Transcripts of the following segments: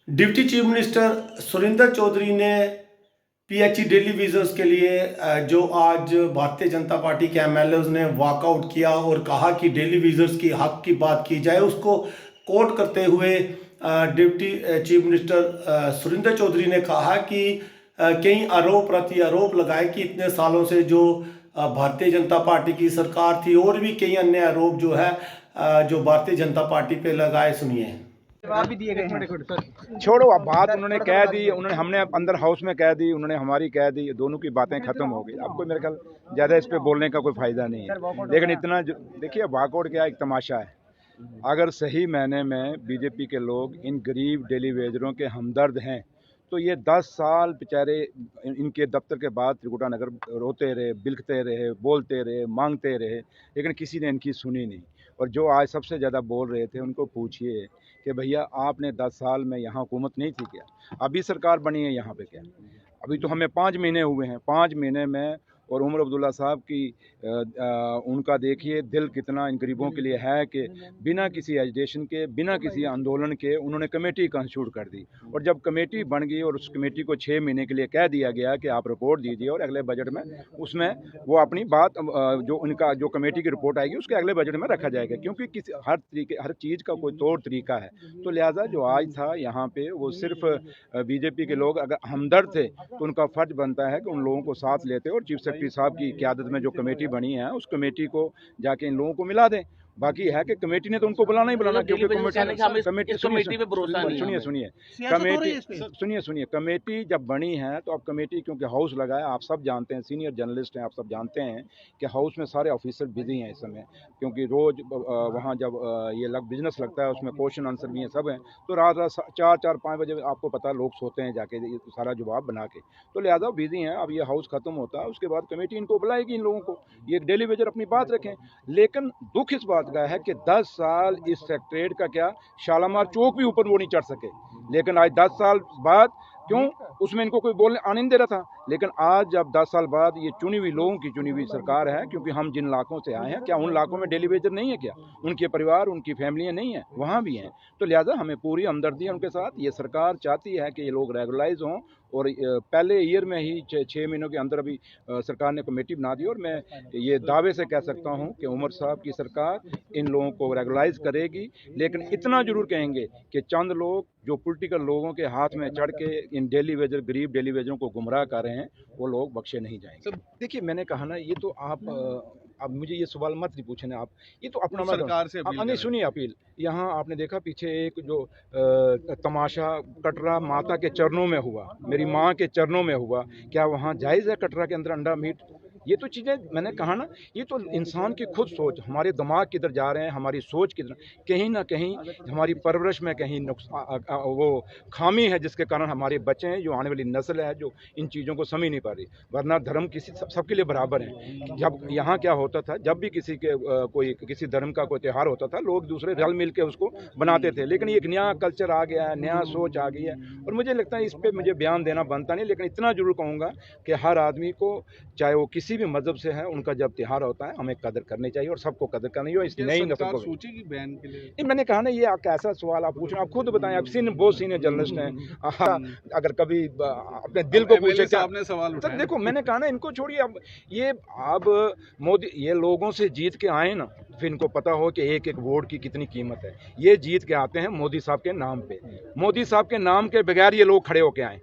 Deputy chief minister Surinder Chaudhary ने PHE daily विजर्स के लिए जो आज भारतीय जनता पार्टी के एमएलएज ने वॉकआउट किया और कहा कि डेली विजर्स की हक की बात की जाए, उसको कोट करते हुए deputy chief minister Surinder Chaudhary ने कहा कि कई आरोप प्रति आरोप लगाए कि इतने सालों से जो भारतीय जनता पार्टी की सरकार थी और भी कई अन्य आरोप जो है जो भारतीय जनता पार्टी पे लगाए। सुनिए। जवाब भी दिए गए हैं। छोड़ो, अब बात उन्होंने कह दी, उन्होंने हमने अंदर हाउस में कह दी, उन्होंने हमारी कह दी, दोनों की बातें खत्म हो गई। अब कोई मेरे ख्याल ज़्यादा इस पे बोलने का कोई फ़ायदा नहीं है। लेकिन इतना देखिए, वॉकआउट क्या एक तमाशा है। अगर सही मायने में बीजेपी के लोग इन गरीब डेली वेजरों के हमदर्द हैं तो ये 10 साल बेचारे इनके दफ्तर के बाद त्रिकुटा नगर रोते रहे, बिलखते रहे, बोलते रहे, मांगते रहे, लेकिन किसी ने इनकी सुनी नहीं। और जो आज सबसे ज़्यादा बोल रहे थे उनको पूछिए कि भैया आपने 10 साल में यहाँ हुकूमत नहीं थी क्या? अभी सरकार बनी है यहाँ पे क्या? अभी तो हमें 5 महीने हुए हैं। 5 महीने में और उमर अब्दुल्ला साहब की उनका देखिए दिल कितना इन गरीबों के लिए है कि बिना किसी एजिटेशन के, बिना किसी आंदोलन के उन्होंने कमेटी कंस्टिट्यूट कर दी। और जब कमेटी बन गई और उस कमेटी को 6 महीने के लिए कह दिया गया कि आप रिपोर्ट दीजिए और अगले बजट में उसमें वो अपनी बात जो उनका जो कमेटी की रिपोर्ट आएगी उसके अगले बजट में रखा जाएगा, क्योंकि किसी हर चीज़ का कोई तौर तरीका है। तो लिहाजा जो आज था यहाँ पे वो सिर्फ बीजेपी के लोग अगर हमदर्द थे तो उनका फ़र्ज बनता है कि उन लोगों को साथ लेते और चीफ सेक्रेटरी साहब की क़यादत में जो कमेटी बनी है उस कमेटी को जाके इन लोगों को मिला दें। बाकी है कि कमेटी ने तो उनको बुलाना ही बुलाना, क्योंकि कमेटी सुनिए कमेटी जब बनी है तो अब कमेटी क्योंकि हाउस लगा है, आप सब जानते हैं, सीनियर जर्नलिस्ट हैं, आप सब जानते हैं कि हाउस में सारे ऑफिसर बिजी हैं इस समय, क्योंकि रोज़ वहाँ जब ये बिजनेस लगता है उसमें क्वेश्चन आंसर भी हैं, सब हैं। तो रात 4-5 बजे आपको पता लोग सोते हैं जाके ये सारा जवाब बना के, तो लिहाजा बिजी हैं। अब ये हाउस ख़त्म होता है उसके बाद कमेटी इनको बुलाएगी, इन लोगों को ये डेली वेजर अपनी बात रखें। लेकिन दुख इस बात का है कि 10 साल इस सेक्रेटरीट का क्या शालामार चौक भी ऊपर वो नहीं चढ़ सके, लेकिन आज 10 साल बाद क्यों उसमें इनको कोई बोलने आने नहीं दे रहा था। लेकिन आज जब 10 साल बाद ये चुनी हुई लोगों की चुनी हुई सरकार है, क्योंकि हम जिन इलाकों से आए हैं क्या उन इलाकों में डेली वेजर नहीं है क्या? उनके परिवार उनकी फैमिलियाँ नहीं हैं, वहाँ भी हैं। तो लिहाजा हमें पूरी हमदर्दी है उनके साथ। ये सरकार चाहती है कि ये लोग रेगुलराइज हों और पहले ईयर में ही 6 महीनों के अंदर अभी सरकार ने कमेटी बना दी। और मैं ये दावे से कह सकता हूँ कि उमर साहब की सरकार इन लोगों को रेगुलराइज करेगी। लेकिन इतना जरूर कहेंगे कि चंद लोग जो पॉलिटिकल लोगों के हाथ में चढ़ के इन डेली वेजर गरीब डेली वेजरों को गुमराह कर रहे हैं वो लोग बख्शे नहीं जाएंगे। देखिए मैंने कहा ना, ये तो आप अब मुझे ये सवाल मत नहीं पूछने आप, ये तो अपना सरकार से नहीं सुनिए अपील। यहाँ आपने देखा पीछे एक जो तमाशा कटरा माता के चरणों में हुआ, मेरी माँ के चरणों में हुआ, क्या वहाँ जायज़ है कटरा के अंदर अंडा मीट? ये तो चीज़ें मैंने कहा ना, ये तो इंसान की खुद सोच, हमारे दिमाग किधर जा रहे हैं, हमारी सोच किधर, कहीं ना कहीं हमारी परवरिश में कहीं वो खामी है जिसके कारण हमारे बच्चे हैं, जो आने वाली नस्ल है जो इन चीज़ों को समझ नहीं पा रही। वरना धर्म किसी सबके लिए बराबर है। जब यहाँ क्या होता था, जब भी किसी के कोई किसी धर्म का कोई त्यौहार होता था लोग दूसरे रल मिल के उसको बनाते थे। लेकिन एक नया कल्चर आ गया है, नया सोच आ गई है, और मुझे लगता है इस पर मुझे बयान देना बनता नहीं। लेकिन इतना जरूर कहूँगा कि हर आदमी को, चाहे वो किसी भी मजहब से है, उनका जब त्यौहार होता है हमें कदर करनी चाहिए और सबको कदर करनी चाहिए। इस नई नस्ल को सोचेगी बैन के लिए। मैंने कहा ना, ये आप कैसा सवाल आप पूछ रहे हैं, आप खुद बताएं। आप बहुत सीनियर जर्नलिस्ट हैं, अगर कभी अपने दिल को पूछे क्या आपने सवाल तो उठाया। देखो मैंने कहा ना, इनको छोड़िए। अब मोदी ये लोगों से जीत के आए ना, फिर इनको पता हो कि एक एक वोट की कितनी कीमत है। ये जीत के आते हैं मोदी साहब के नाम पे, मोदी साहब के नाम के बगैर ये लोग खड़े होके आए,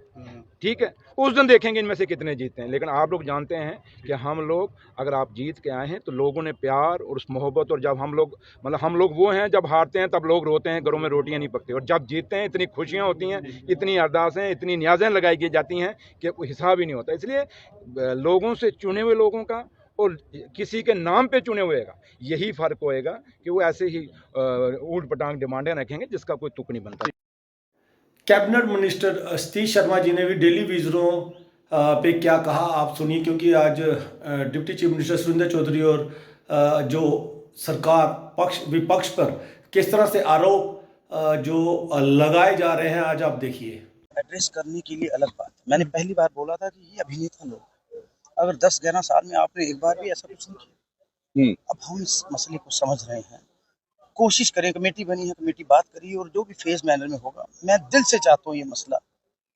ठीक है। उस दिन देखेंगे इनमें से कितने जीतते हैं। लेकिन आप लोग जानते हैं कि हम लोग, अगर आप जीत के आए हैं तो लोगों ने प्यार और उस मोहब्बत, और जब हम लोग वो हैं, जब हारते हैं तब लोग रोते हैं, घरों में रोटियां नहीं पकती, और जब जीतते हैं इतनी खुशियां होती हैं, इतनी अरदासें, इतनी न्याज़ें लगाई की जाती हैं कि कोई हिसाब ही नहीं होता। इसलिए लोगों से चुने हुए लोगों का और किसी के नाम पे चुने हुए का यही फ़र्क होएगा कि वो ऐसे ही ऊट पटांग डिमांडें रखेंगे जिसका कोई तुक नहीं बनता। कैबिनेट मिनिस्टर सतीश शर्मा जी ने भी डेली विजरों पे क्या कहा, आप सुनिए। क्योंकि आज deputy chief minister Surinder Chaudhary और जो सरकार विपक्ष पर किस तरह से आरोप जो लगाए जा रहे हैं, आज आप देखिए। एड्रेस करने के लिए अलग बात। मैंने पहली बार बोला था कि ये अभिनेता लोग, अगर 10-11 साल में आपने एक बार भी ऐसा कुछ नहीं किया। अब हम इस मसले को समझ रहे हैं कोशिश करें, कमेटी बनी है, कमेटी बात करी और जो भी फेज मैनर में होगा, मैं दिल से चाहता हूँ ये मसला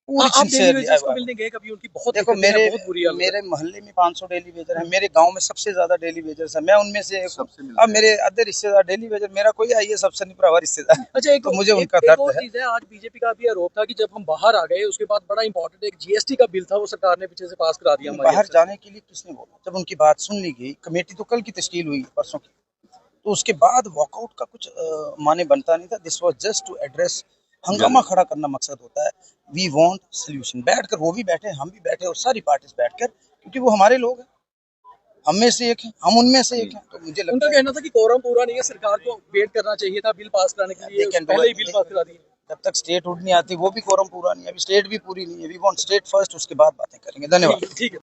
पूरी आप डेली sincerely वेजर्स को मिलने गए कभी? उनकी बहुत देखो दिक्कतें हैं, मेरे बहुत बुरी हालत है। मेरे मोहल्ले में 500 डेली वेजर है, मेरे गांव में सबसे ज्यादा डेली वेजर्स है, मैं उनमें से एक हूं। अब मेरे आधे रिश्तेदार डेली वेजर, मेरा कोई है सबसे नहीं भरावा रिश्तेदार। अच्छा, एक तो मुझे उनका एक दर्द और है। चीज है, आज बीजेपी का भी आरोप था कि जब हम बाहर आ गए उसके बाद बड़ा इंपॉर्टेंट एक जीएसटी का बिल था, वो सरकार ने पीछे से पास करा दिया हमारी बाहर तरफ से। जाने के लिए किसने बोला? जब उनकी बात सुन ली गई, कमेटी तो कल की तश्कील हुई परसों की, तो उसके बाद वॉकआउट का कुछ माने बनता नहीं था। This was just to address, हंगामा खड़ा करना मकसद होता है। We want solution. बैठकर वो भी बैठे, हम भी बैठे और सारी पार्टीज बैठकर, क्योंकि वो हमारे लोग हैं, हम में से एक हैं, हम उनमें से एक हैं। तो मुझे उनका लगता है कहना था कि कोरम पूरा नहीं है, सरकार को वेट करना चाहिए था बिल पास कराने के लिए, पहले ही बिल पास करा दिए। जब तक स्टेट उठ नहीं आती वो भी कोरम पूरा नहीं है, अभी स्टेट भी पूरी नहीं है। वी वांट स्टेट फर्स्ट, उसके बाद बातें करेंगे। धन्यवाद। ठीक है।